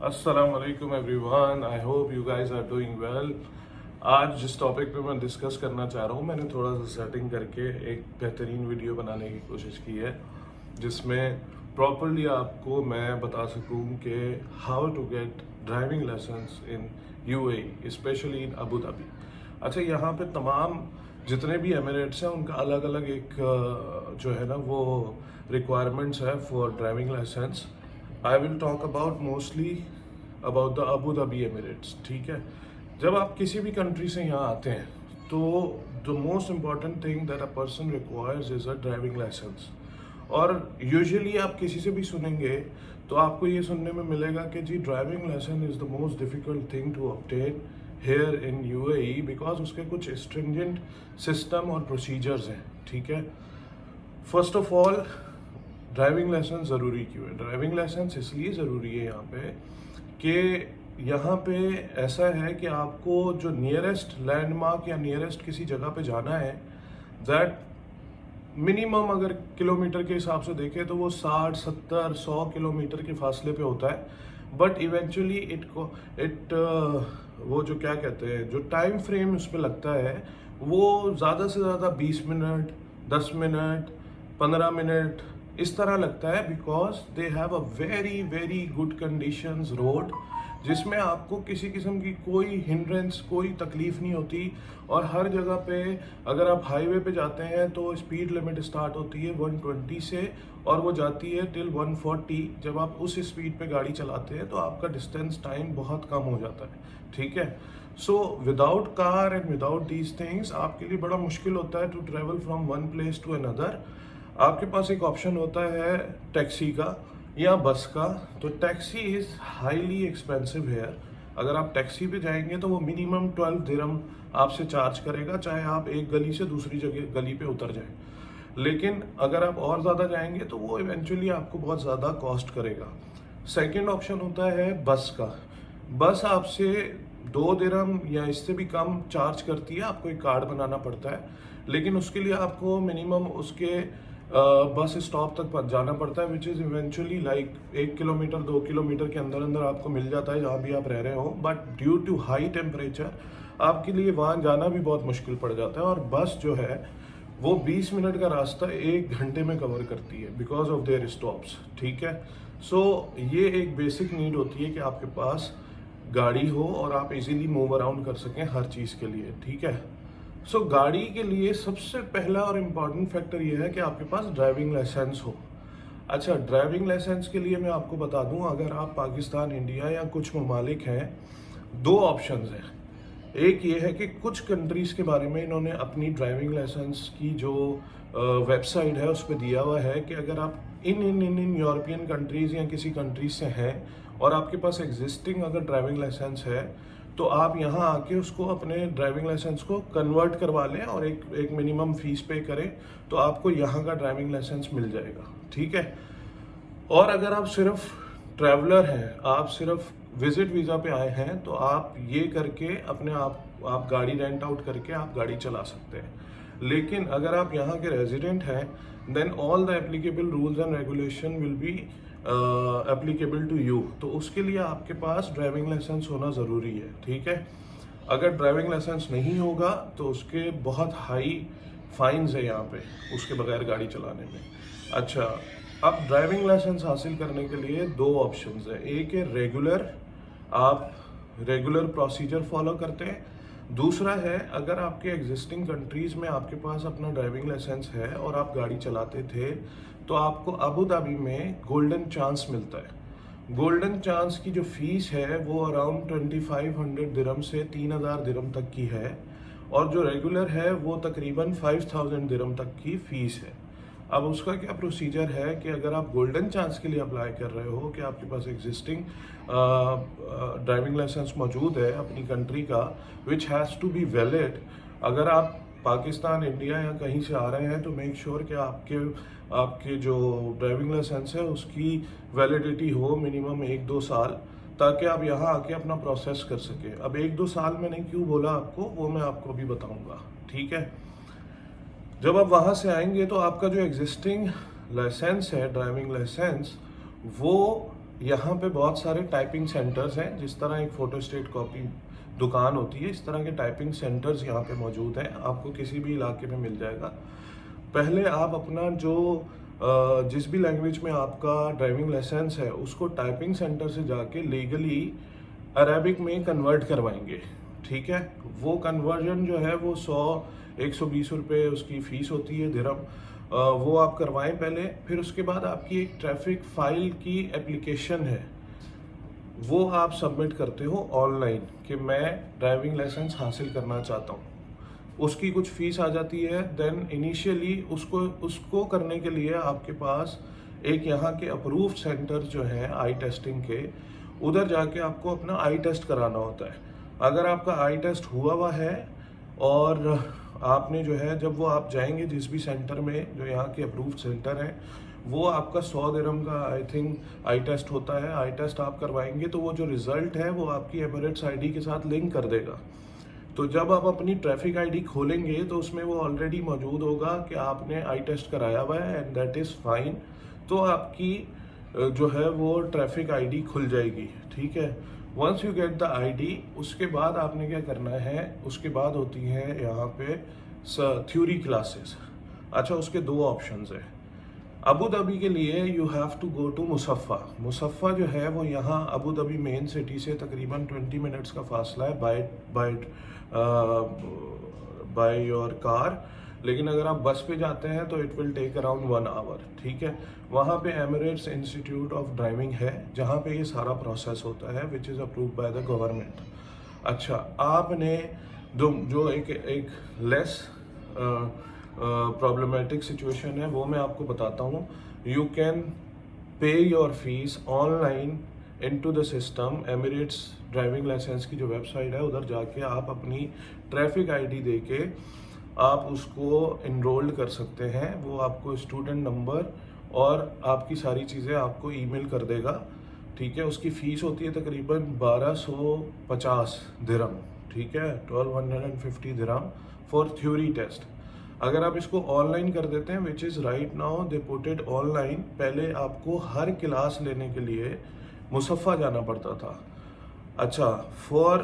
अस्सलाम वालेकुम everyone, I hope you guys are doing well. आज जिस टॉपिक पे मैं डिस्कस करना चाह रहा हूँ, मैंने थोड़ा सा सेटिंग करके एक बेहतरीन वीडियो बनाने की कोशिश की है जिसमें प्रॉपरली आपको मैं बता सकूँ कि how to get driving licence in UAE, specially in Abu Dhabi. अच्छा, यहाँ पे तमाम जितने भी एमिरेट्स हैं उनका अलग अलग एक जो है ना वो रिक्वायरमेंट्स है for driving licence. I will talk about mostly about the Abu Dhabi Emirates. ठीक है, जब आप किसी भी कंट्री से यहाँ आते हैं तो the most important thing that a person requires is a driving licence. और यूजुअली आप किसी से भी सुनेंगे तो आपको ये सुनने में मिलेगा कि जी driving licence is the most difficult thing to obtain here in UAE because उसके कुछ स्ट्रिंजेंट सिस्टम और प्रोसीजर्स हैं। ठीक है, first of all driving licence ज़रूरी क्यों है? ड्राइविंग लाइसेंस इसलिए ज़रूरी है यहाँ पे कि यहाँ पे ऐसा है कि आपको जो नियरेस्ट लैंडमार्क या नियरेस्ट किसी जगह पे जाना है, दैट मिनिमम अगर किलोमीटर के हिसाब से देखें तो वो 60, 70, 100 किलोमीटर के फासले पे होता है। बट इवेंचुअली इट वो जो क्या कहते हैं, जो टाइम फ्रेम उस पर लगता है वो ज़्यादा से ज़्यादा 20 मिनट, 10 मिनट, 15 मिनट इस तरह लगता है because they have a very very good conditions road, जिसमें आपको किसी किस्म की कोई हिंड्रेंस, कोई तकलीफ नहीं होती। और हर जगह पे अगर आप हाईवे पे जाते हैं तो स्पीड लिमिट स्टार्ट होती है 120 से और वो जाती है टिल 140। जब आप उस स्पीड पे गाड़ी चलाते हैं तो आपका डिस्टेंस टाइम बहुत कम हो जाता है। ठीक है, so without car and without these things आपके लिए बड़ा मुश्किल होता है to travel from one place to another. आपके पास एक ऑप्शन होता है टैक्सी का या बस का। तो taxi is highly expensive here. अगर आप टैक्सी पे जाएंगे तो वो मिनिमम 12 दिरहम आपसे चार्ज करेगा, चाहे आप एक गली से दूसरी जगह गली पे उतर जाएं। लेकिन अगर आप और ज़्यादा जाएंगे तो वो इवेंचुअली आपको बहुत ज़्यादा कॉस्ट करेगा। सेकंड ऑप्शन होता है बस का। बस आपसे 2 दिरहम या इससे भी कम चार्ज करती है, आपको एक कार्ड बनाना पड़ता है। लेकिन उसके लिए आपको मिनिमम उसके बस स्टॉप तक जाना पड़ता है, which is eventually like 1 kilometre 2 kilometre के अंदर अंदर आपको मिल जाता है जहाँ भी आप रह रहे हो। But due to high temperature आपके लिए वहाँ जाना भी बहुत मुश्किल पड़ जाता है। और बस जो है वो 20 मिनट का रास्ता 1 घंटे में कवर करती है बिकॉज ऑफ देयर स्टॉप्स। ठीक है, सो ये एक बेसिक नीड होती है कि आपके पास गाड़ी हो और आप इजीली मूव अराउंड कर सकें हर चीज़ के लिए। ठीक है, सो गाड़ी के लिए सबसे पहला और इम्पॉर्टेंट फैक्टर ये है कि आपके पास ड्राइविंग लाइसेंस हो। अच्छा, ड्राइविंग लाइसेंस के लिए मैं आपको बता दूं, अगर आप पाकिस्तान, इंडिया या कुछ ममालिक हैं, 2 ऑप्शंस हैं। एक ये है कि कुछ कंट्रीज़ के बारे में इन्होंने अपनी ड्राइविंग लाइसेंस की जो वेबसाइट है उस पर दिया हुआ है कि अगर आप इन यूरोपियन कंट्रीज़ या किसी कंट्रीज से हैं और आपके पास एग्जिस्टिंग अगर ड्राइविंग लाइसेंस है तो आप यहाँ आके उसको अपने ड्राइविंग लाइसेंस को कन्वर्ट करवा लें और एक मिनिमम फीस पे करें तो आपको यहाँ का ड्राइविंग लाइसेंस मिल जाएगा। ठीक है, और अगर आप सिर्फ ट्रैवलर हैं, आप सिर्फ विजिट वीज़ा पे आए हैं, तो आप ये करके अपने आप गाड़ी रेंट आउट करके आप गाड़ी चला सकते हैं। लेकिन अगर आप यहाँ के रेजिडेंट हैं then all the applicable rules and regulation will be applicable to you. तो उसके लिए आपके पास ड्राइविंग लाइसेंस होना ज़रूरी है। ठीक है, अगर ड्राइविंग लाइसेंस नहीं होगा तो उसके बहुत हाई फाइन्स है यहाँ पे उसके बगैर गाड़ी चलाने में। अच्छा, अब ड्राइविंग लाइसेंस हासिल करने के लिए 2 ऑप्शंस है। एक है रेगुलर, आप रेगुलर प्रोसीजर फॉलो करते हैं। दूसरा है अगर आपके एग्जिस्टिंग कंट्रीज़ में आपके पास अपना ड्राइविंग लाइसेंस है और आप गाड़ी चलाते थे तो आपको अबू धाबी में गोल्डन चांस मिलता है। गोल्डन चांस की जो फीस है वो अराउंड 2500 दिरहम से 3000 दिरहम तक की है और जो रेगुलर है वो तकरीबन 5000 दिरहम तक की फीस है। अब उसका क्या प्रोसीजर है कि अगर आप गोल्डन चांस के लिए अप्लाई कर रहे हो कि आपके पास एग्जिस्टिंग ड्राइविंग लाइसेंस मौजूद है अपनी कंट्री का which has to be valid. अगर आप पाकिस्तान, इंडिया या कहीं से आ रहे हैं तो मेक श्योर कि आपके जो ड्राइविंग लाइसेंस है उसकी वैलिडिटी हो मिनिमम 1-2 साल, ताकि आप यहाँ आके अपना प्रोसेस कर सके। अब 1-2 साल मैंने क्यों बोला आपको वो मैं आपको अभी बताऊँगा। ठीक है, जब आप वहाँ से आएंगे तो आपका जो एग्जिस्टिंग लाइसेंस है ड्राइविंग लाइसेंस वो यहाँ पे बहुत सारे टाइपिंग सेंटर्स हैं। जिस तरह एक फोटोस्टेट कॉपी दुकान होती है, इस तरह के टाइपिंग सेंटर्स यहाँ पे मौजूद हैं। आपको किसी भी इलाके में मिल जाएगा। पहले आप अपना जो जिस भी लैंग्वेज में आपका ड्राइविंग लाइसेंस है उसको टाइपिंग सेंटर से जाके लीगली अरेबिक में कन्वर्ट करवाएंगे। ठीक है, वो कन्वर्जन जो है वो 100-120 रुपये उसकी फ़ीस होती है, दिरहम। वो आप करवाएं पहले। फिर उसके बाद आपकी एक ट्रैफिक फाइल की एप्लीकेशन है, वो आप सबमिट करते हो ऑनलाइन कि मैं ड्राइविंग लाइसेंस हासिल करना चाहता हूँ। उसकी कुछ फीस आ जाती है। देन इनिशियली उसको करने के लिए आपके पास एक यहाँ के अप्रूव्ड सेंटर जो है आई टेस्टिंग के, उधर जाके आपको अपना आई टेस्ट कराना होता है। अगर आपका आई टेस्ट हुआ है और आपने जो है, जब वो आप जाएंगे जिस भी सेंटर में जो यहाँ के अप्रूव्ड सेंटर है, वो आपका 100 दिरहम का आई थिंक आई टेस्ट होता है। आई टेस्ट आप करवाएंगे तो वो जो रिजल्ट है वो आपकी एमिरेट्स आईडी के साथ लिंक कर देगा। तो जब आप अपनी ट्रैफिक आईडी खोलेंगे तो उसमें वो ऑलरेडी मौजूद होगा कि आपने आई टेस्ट कराया हुआ है एंड दैट इज़ फाइन। तो आपकी जो है वो ट्रैफिक आईडी खुल जाएगी। ठीक है, once you get the ID, उसके बाद आपने क्या करना है, उसके बाद होती है यहाँ पे थ्योरी क्लासेस। अच्छा, उसके दो ऑप्शंस है। अबू धाबी के लिए you have to go to Mussafah. Mussafah जो है वो यहाँ अबू धाबी मेन सिटी से तकरीबन 20 मिनट्स का फासला है बाय योर कार। लेकिन अगर आप बस पे जाते हैं तो it will take around 1 hour. ठीक है, वहाँ पे एमिरेट्स इंस्टीट्यूट ऑफ ड्राइविंग है जहाँ पे ये सारा प्रोसेस होता है which is approved by the government. अच्छा, आपने जो एक लेस प्रॉब्लमेटिक सिचुएशन है वो मैं आपको बताता हूँ। You can pay your fees online into the system. Emirates driving licence की जो वेबसाइट है उधर जाके आप अपनी ट्रैफिक आईडी देके आप उसको इनरोल्ड कर सकते हैं। वो आपको स्टूडेंट नंबर और आपकी सारी चीज़ें आपको ईमेल कर देगा। ठीक है, उसकी फ़ीस होती है तकरीबन 1250 दिरहम। ठीक है, 1250 दिरहम फॉर थ्योरी टेस्ट। अगर आप इसको ऑनलाइन कर देते हैं, which is right now they put it online. पहले आपको हर क्लास लेने के लिए मुसफ़ा जाना पड़ता था। अच्छा, फॉर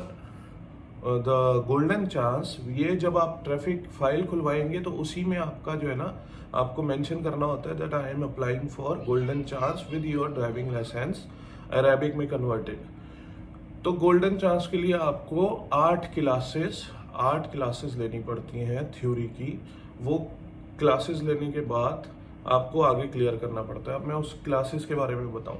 द गोल्डन चांस, ये जब आप ट्रैफिक फाइल खुलवाएंगे तो उसी में आपका जो है ना, आपको मेंशन करना होता है that I am applying for golden chance with your driving licence Arabic में कन्वर्टेड। तो गोल्डन चांस के लिए आपको 8 क्लासेस लेनी पड़ती हैं थ्योरी की। वो क्लासेस लेने के बाद आपको आगे क्लियर करना पड़ता है। अब मैं उस क्लासेस के बारे में बताऊं।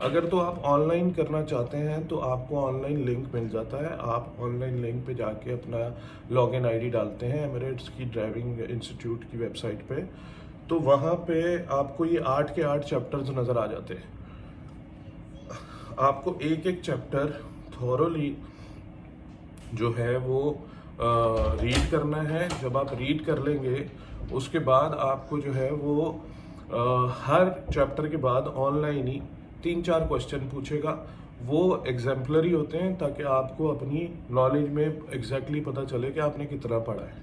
अगर तो आप ऑनलाइन करना चाहते हैं तो आपको ऑनलाइन लिंक मिल जाता है। आप ऑनलाइन लिंक पे जाके अपना लॉगिन आईडी डालते हैं एमिरेट्स की ड्राइविंग इंस्टीट्यूट की वेबसाइट पे, तो वहाँ पे आपको ये 8 के 8 चैप्टर्स नज़र आ जाते हैं। आपको एक एक चैप्टर थॉरोली जो है वो रीड करना है। जब आप रीड कर लेंगे उसके बाद आपको जो है वो हर चैप्टर के बाद ऑनलाइन ही 3-4 क्वेश्चन पूछेगा। वो एग्जाम्पलरी होते हैं ताकि आपको अपनी नॉलेज में एग्जैक्टली पता चले कि आपने कितना पढ़ा है।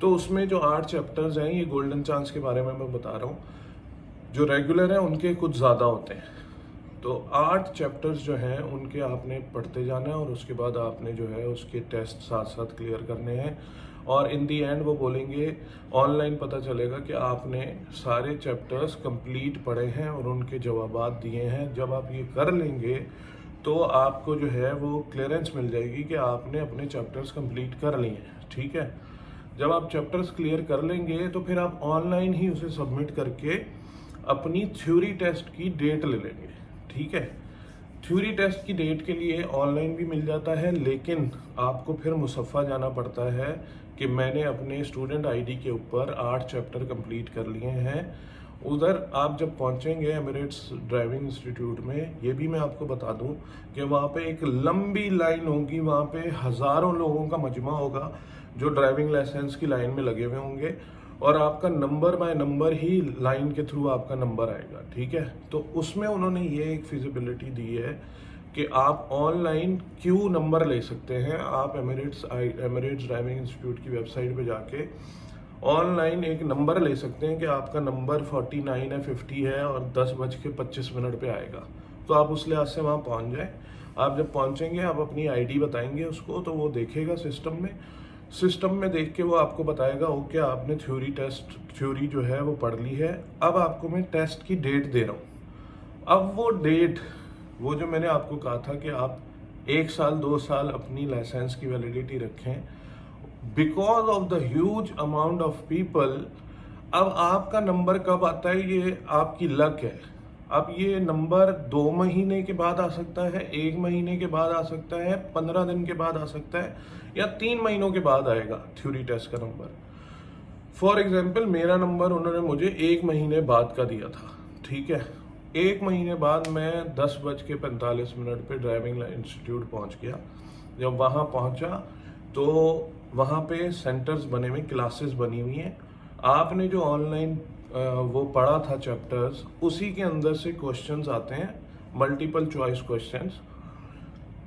तो उसमें जो 8 चैप्टर्स हैं, ये गोल्डन चांस के बारे में मैं बता रहा हूँ। जो रेगुलर हैं उनके कुछ ज़्यादा होते हैं। तो 8 चैप्टर्स जो हैं उनके आपने पढ़ते जाना है और उसके बाद आपने जो है उसके टेस्ट साथ साथ क्लियर करने हैं। और इन दी एंड वो बोलेंगे, ऑनलाइन पता चलेगा कि आपने सारे चैप्टर्स कंप्लीट पढ़े हैं और उनके जवाबात दिए हैं। जब आप ये कर लेंगे तो आपको जो है वो क्लियरेंस मिल जाएगी कि आपने अपने चैप्टर्स कंप्लीट कर लिए हैं। ठीक है, जब आप चैप्टर्स क्लियर कर लेंगे तो फिर आप ऑनलाइन ही उसे सबमिट करके अपनी थ्योरी टेस्ट की डेट ले लेंगे। ठीक है, थ्योरी टेस्ट की डेट के लिए ऑनलाइन भी मिल जाता है, लेकिन आपको फिर मुसफ़ा जाना पड़ता है कि मैंने अपने स्टूडेंट आईडी के ऊपर 8 चैप्टर कंप्लीट कर लिए हैं। उधर आप जब पहुंचेंगे एमिरेट्स ड्राइविंग इंस्टीट्यूट में, ये भी मैं आपको बता दूं कि वहाँ पे एक लंबी लाइन होगी। वहाँ पे हज़ारों लोगों का मजमा होगा जो ड्राइविंग लाइसेंस की लाइन में लगे हुए होंगे और आपका number by number he line के थ्रू आपका नंबर आएगा। ठीक है, तो उसमें उन्होंने ये एक फिजिबिलिटी दी है कि आप ऑनलाइन क्यू नंबर ले सकते हैं। आप एमिरेट्स ड्राइविंग इंस्टीट्यूट की वेबसाइट पे जाके ऑनलाइन एक नंबर ले सकते हैं कि आपका नंबर 49 है, 50 है और 10:25 पे आएगा। तो आप उस लिहाज से वहाँ पहुँच जाए। आप जब पहुँचेंगे आप अपनी आईडी बताएंगे उसको, तो वो देखेगा सिस्टम में देख के वो आपको बताएगा ओके आपने थ्योरी जो है वो पढ़ ली है, अब आपको मैं टेस्ट की डेट दे रहा हूँ। अब वो डेट, वो जो मैंने आपको कहा था कि आप 1 साल 2 साल अपनी लाइसेंस की वैलिडिटी रखें, because of the huge amount of people, अब आपका नंबर कब आता है ये आपकी लक है। अब ये नंबर 2 महीने के बाद आ सकता है, 1 महीने के बाद आ सकता है, 15 दिन के बाद आ सकता है, या 3 महीनों के बाद आएगा थ्योरी टेस्ट का नंबर। फॉर एग्जाम्पल मेरा नंबर उन्होंने मुझे 1 महीने बाद का दिया था, ठीक है। 1 महीने बाद मैं 10:45 पे ड्राइविंग इंस्टीट्यूट पहुंच गया। जब वहाँ पहुंचा तो वहाँ पे सेंटर्स बने हुए, क्लासेस बनी हुई हैं। आपने जो ऑनलाइन वो पढ़ा था चैप्टर्स, उसी के अंदर से क्वेश्चंस आते हैं, मल्टीपल चॉइस क्वेश्चंस।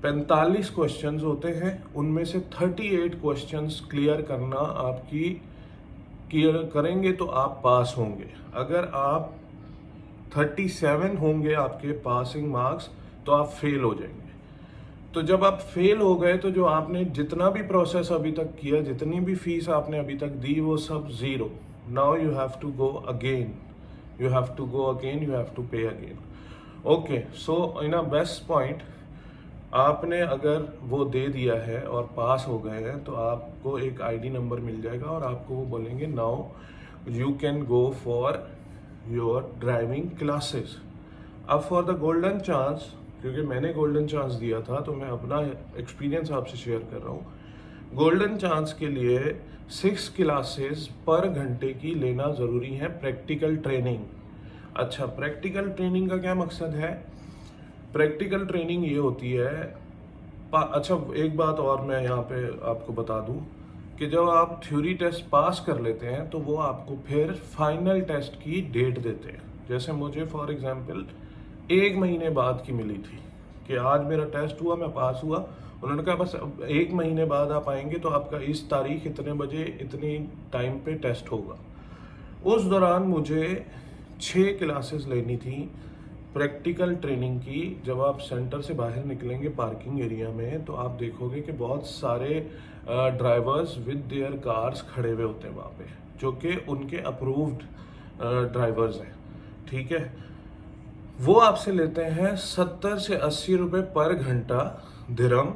45 क्वेश्चंस होते हैं, उनमें से 38 क्वेश्चंस क्लियर करना आपकी क्लियर करेंगे तो आप पास होंगे। अगर आप 37 होंगे आपके पासिंग मार्क्स तो आप फेल हो जाएंगे। तो जब आप फेल हो गए तो जो आपने जितना भी प्रोसेस अभी तक किया, जितनी भी फीस आपने अभी तक दी, वो सब zero. Now you have to go again, you have to pay again. Okay, so in a best point, आपने अगर वो दे दिया है और पास हो गए हैं तो आपको एक आईडी नंबर मिल जाएगा और आपको वो बोलेंगे now you can go for your driving classes. अब फॉर द गोल्डन चांस, क्योंकि मैंने गोल्डन चांस दिया था तो मैं अपना एक्सपीरियंस आपसे शेयर कर रहा हूँ। गोल्डन चांस के लिए 6 क्लासेस पर घंटे की लेना ज़रूरी है, प्रैक्टिकल ट्रेनिंग। अच्छा, प्रैक्टिकल ट्रेनिंग का क्या मकसद है? प्रैक्टिकल ट्रेनिंग ये होती है, अच्छा एक बात और मैं यहाँ पे आपको बता दूँ कि जब आप थ्योरी टेस्ट पास कर लेते हैं तो वो आपको फिर फाइनल टेस्ट की डेट देते हैं। जैसे मुझे फॉर एग्जांपल 1 महीने बाद की मिली थी कि आज मेरा टेस्ट हुआ, मैं पास हुआ। उन्होंने कहा बस 1 महीने बाद आप आएंगे तो आपका इस तारीख इतने बजे इतनी टाइम पे टेस्ट होगा। उस दौरान मुझे 6 क्लासेस लेनी थी प्रैक्टिकल ट्रेनिंग की। जब आप सेंटर से बाहर निकलेंगे पार्किंग एरिया में तो आप देखोगे कि बहुत सारे ड्राइवर्स विद देयर कार्स खड़े हुए होते हैं वहाँ पे, जो कि उनके अप्रूव्ड ड्राइवर्स हैं, ठीक है। वो आपसे लेते हैं 70 से 80 रुपए पर घंटा दिरहम,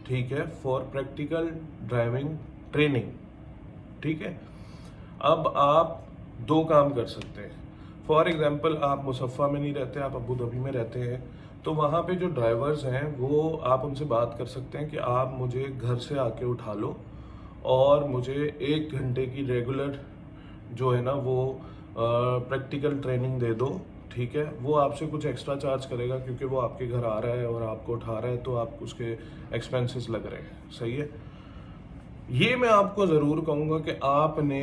ठीक है, फॉर प्रैक्टिकल ड्राइविंग ट्रेनिंग, ठीक है। अब आप 2 काम कर सकते हैं। फॉर एग्जांपल आप मुसफ़ा में नहीं रहते, आप अबू धाबी में रहते हैं, तो वहाँ पे जो ड्राइवर्स हैं वो आप उनसे बात कर सकते हैं कि आप मुझे घर से आके उठा लो और मुझे 1 घंटे की रेगुलर जो है ना वो प्रैक्टिकल ट्रेनिंग दे दो, ठीक है। वो आपसे कुछ एक्स्ट्रा चार्ज करेगा क्योंकि वो आपके घर आ रहा है और आपको उठा रहा है, तो आप उसके एक्सपेंसेस लग रहे हैं, सही है। ये मैं आपको ज़रूर कहूँगा कि आपने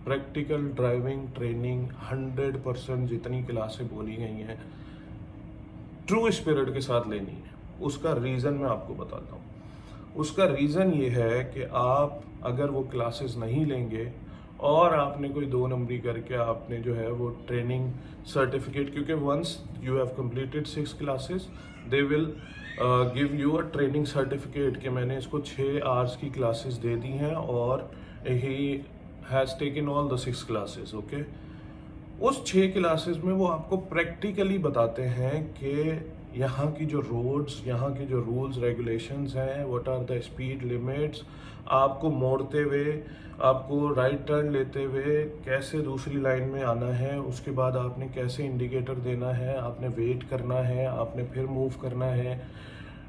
प्रैक्टिकल ड्राइविंग ट्रेनिंग 100% जितनी क्लासें बोली गई हैं ट्रू स्पिरिट के साथ लेनी है। उसका रीज़न मैं आपको बताता हूँ। उसका रीज़न ये है कि आप अगर वो क्लासेस नहीं लेंगे और आपने कोई 2 नंबरी करके आपने जो है वो ट्रेनिंग सर्टिफिकेट, क्योंकि once you have completed 6 classes they will give you a training certificate कि मैंने इसको 6 आवर्स की क्लासेस दे दी हैं और he has taken all the 6 classes, okay. उस 6 क्लासेस में वो आपको प्रैक्टिकली बताते हैं कि यहाँ की जो रोड्स, यहाँ के जो रूल्स रेगुलेशंस हैं, what are the speed limits, आपको मोड़ते हुए, आपको राइट टर्न लेते हुए कैसे दूसरी लाइन में आना है, उसके बाद आपने कैसे इंडिकेटर देना है, आपने वेट करना है, आपने फिर मूव करना है।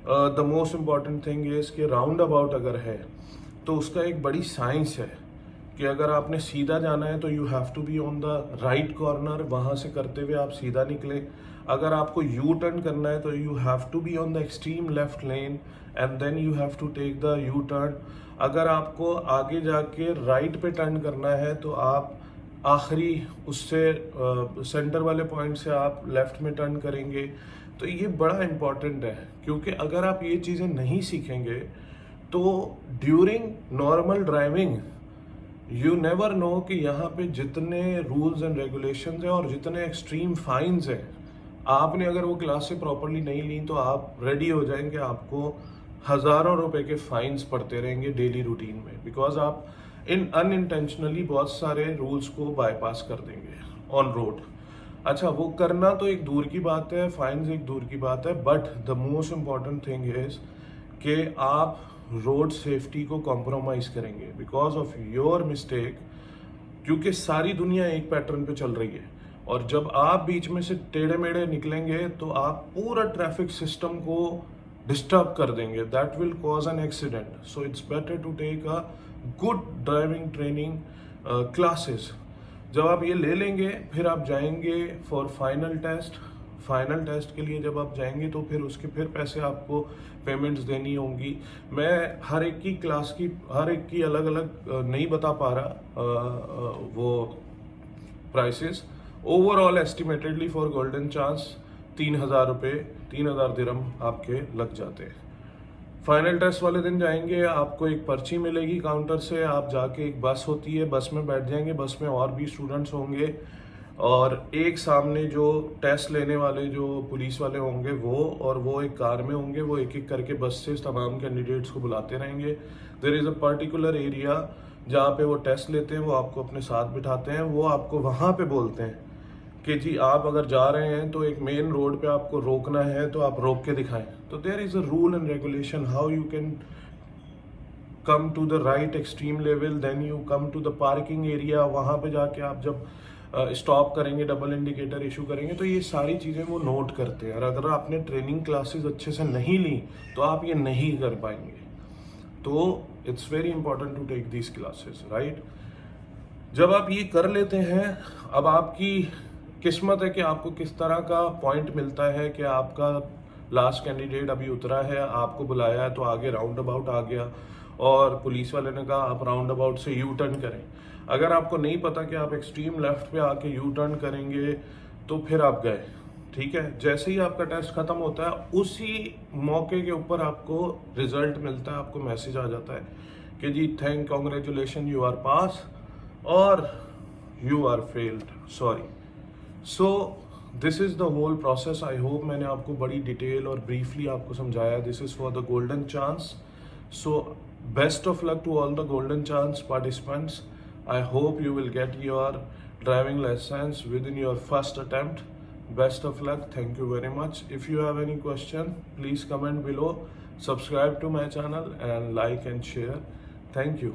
The most important thing is कि राउंड अबाउट अगर है तो उसका एक बड़ी साइंस है कि अगर आपने सीधा जाना है तो you have to be on the right corner, वहाँ से करते हुए आप सीधा निकले। अगर आपको यू टर्न करना है तो you have to be on the extreme left lane and then you have to take the U turn. अगर आपको आगे जाके राइट पे टर्न करना है तो आप आखिरी उससे सेंटर वाले पॉइंट से आप लेफ्ट में टर्न करेंगे। तो ये बड़ा इम्पॉर्टेंट है क्योंकि अगर आप ये चीज़ें नहीं सीखेंगे तो during normal driving you never know कि यहाँ पे जितने रूल्स एंड रेगुलेशंस हैं और जितने एक्सट्रीम फाइन्स हैं आपने अगर वो क्लास से प्रॉपरली नहीं ली तो आप रेडी हो जाएंगे, आपको हज़ारों रुपए के फाइन्स पड़ते रहेंगे डेली रूटीन में, बिकॉज आप इन अनइंटेंशनली बहुत सारे रूल्स को बाईपास कर देंगे ऑन रोड। अच्छा, वो करना तो एक दूर की बात है, फाइन्स एक दूर की बात है, but the most important thing is कि आप रोड सेफ्टी को कॉम्प्रोमाइज़ करेंगे बिकॉज ऑफ योर मिस्टेक, क्योंकि सारी दुनिया एक पैटर्न पे चल रही है और जब आप बीच में से टेढ़े मेढ़े निकलेंगे तो आप पूरा ट्रैफिक सिस्टम को डिस्टर्ब कर देंगे, that will cause an accident. So it's better to take a good driving training classes. जब आप ये ले लेंगे फिर आप जाएंगे for final test. Final test के लिए जब आप जाएंगे तो फिर उसके फिर पैसे आपको पेमेंट्स देनी होंगी। मैं हर एक की क्लास की हर एक की अलग अलग नहीं बता पा रहा वो prices. Overall estimatedly for golden chance 3,000 रुपये 3,000 दिरहम आपके लग जाते हैं। फाइनल टेस्ट वाले दिन जाएंगे, आपको एक पर्ची मिलेगी काउंटर से, आप जाके एक बस होती है, बस में बैठ जाएंगे, बस में और भी स्टूडेंट्स होंगे और एक सामने जो टेस्ट लेने वाले जो पुलिस वाले होंगे वो एक कार में होंगे, वो एक एक करके बस से तमाम कैंडिडेट्स को बुलाते रहेंगे। There is a particular area जहाँ पे वो टेस्ट लेते हैं, वो आपको अपने साथ बिठाते हैं, वो आपको वहाँ पे बोलते हैं कि जी आप अगर जा रहे हैं तो एक मेन रोड पे आपको रोकना है तो आप रोक के दिखाएं। तो there is a rule and regulation how you can come to the right extreme level, then you come to the parking area. वहाँ पे जाके आप जब स्टॉप करेंगे, डबल इंडिकेटर इशू करेंगे, तो ये सारी चीज़ें वो नोट करते हैं और अगर आपने ट्रेनिंग क्लासेस अच्छे से नहीं ली तो आप ये नहीं कर पाएंगे। तो it's very important to take these classes, right. जब आप ये कर लेते हैं, अब आपकी किस्मत है कि आपको किस तरह का पॉइंट मिलता है कि आपका लास्ट कैंडिडेट अभी उतरा है, आपको बुलाया है तो आगे राउंड अबाउट आ गया और पुलिस वाले ने कहा आप राउंड अबाउट से यू टर्न करें। अगर आपको नहीं पता कि आप एक्सट्रीम लेफ्ट पे आके यू टर्न करेंगे तो फिर आप गए, ठीक है। जैसे ही आपका टेस्ट खत्म होता है उसी मौके के ऊपर आपको रिजल्ट मिलता है, आपको मैसेज आ जाता है कि जी कांग्रेचुलेशन यू आर पास और you are failed, sorry. So this is the whole process. I hope मैंने आपको बड़ी डिटेल और ब्रीफली आपको समझाया। This is for the golden chance. So best of luck to all the golden chance participants. I hope you will get your driving license within your first attempt. Best of luck. Thank you very much. If you have any question, please comment below. Subscribe to my channel and like and share. Thank you.